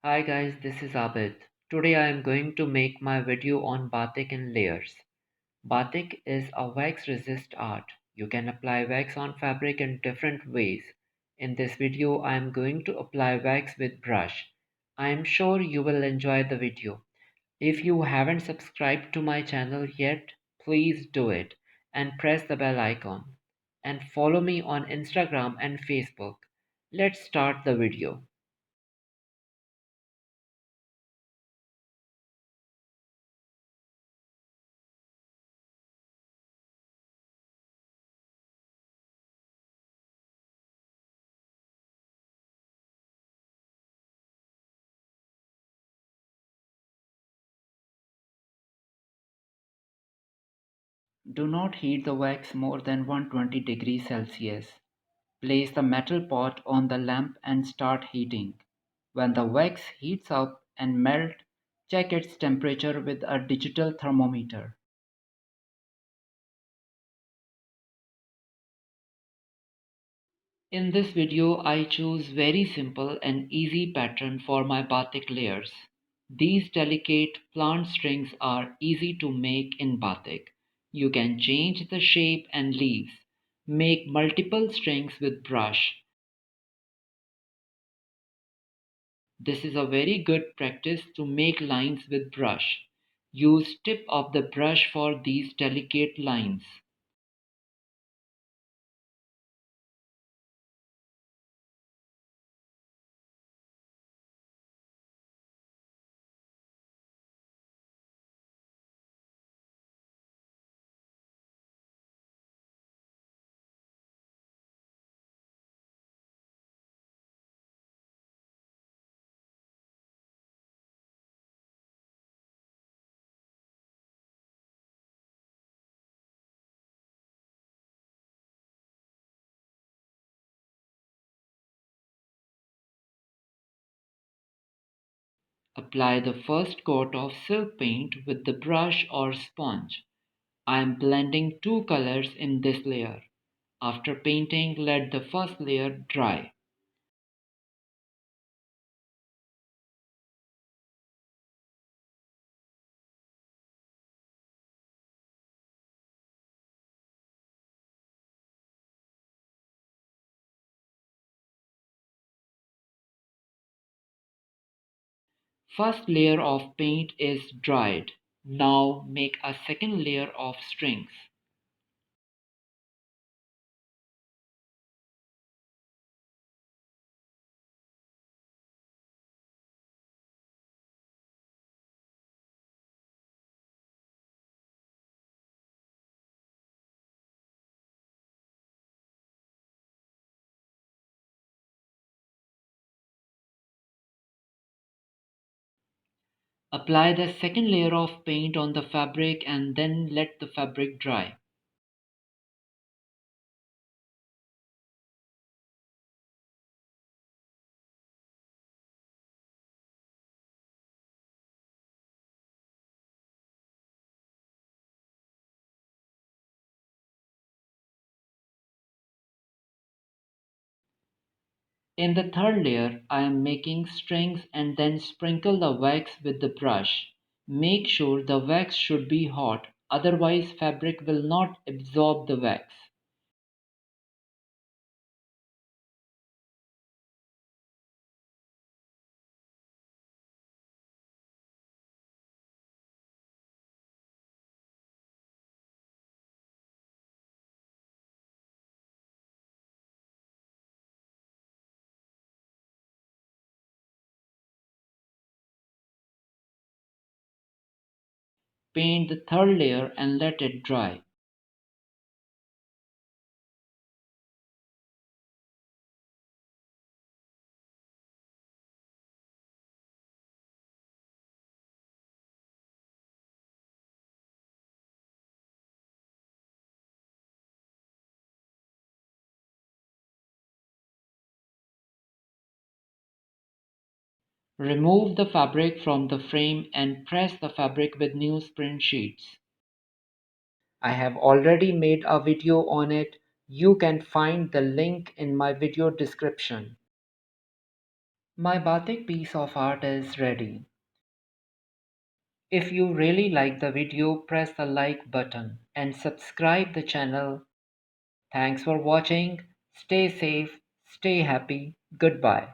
Hi guys, this is Abid. Today I am going to make my video on batik in layers. Batik is a wax resist art. You can apply wax on fabric in different ways. In this video I am going to apply wax with brush. I am sure you will enjoy the video. If you haven't subscribed to my channel yet, please do it and press the bell icon. And follow me on Instagram and Facebook. Let's start the video. Do not heat the wax more than 120 degrees Celsius. Place the metal pot on the lamp and start heating. When the wax heats up and melt, check its temperature with a digital thermometer. In this video, I choose very simple and easy pattern for my batik layers. These delicate plant strings are easy to make in batik. You can change the shape and leaves. Make multiple strings with brush. This is a very good practice to make lines with brush. Use tip of the brush for these delicate lines. Apply the first coat of silk paint with the brush or sponge. I am blending two colors in this layer. After painting, let the first layer dry. First layer of paint is dried. Now make a second layer of strings. Apply the second layer of paint on the fabric and then let the fabric dry. In the third layer, I am making strings and then sprinkle the wax with the brush. Make sure the wax should be hot, otherwise fabric will not absorb the wax. Paint the third layer and let it dry. Remove the fabric from the frame and press the fabric with newsprint sheets. I have already made a video on it. You can find the link in my video description. My batik piece of art is ready. If you really like the video, press the like button and subscribe the channel. Thanks for watching. Stay safe, stay happy. Goodbye.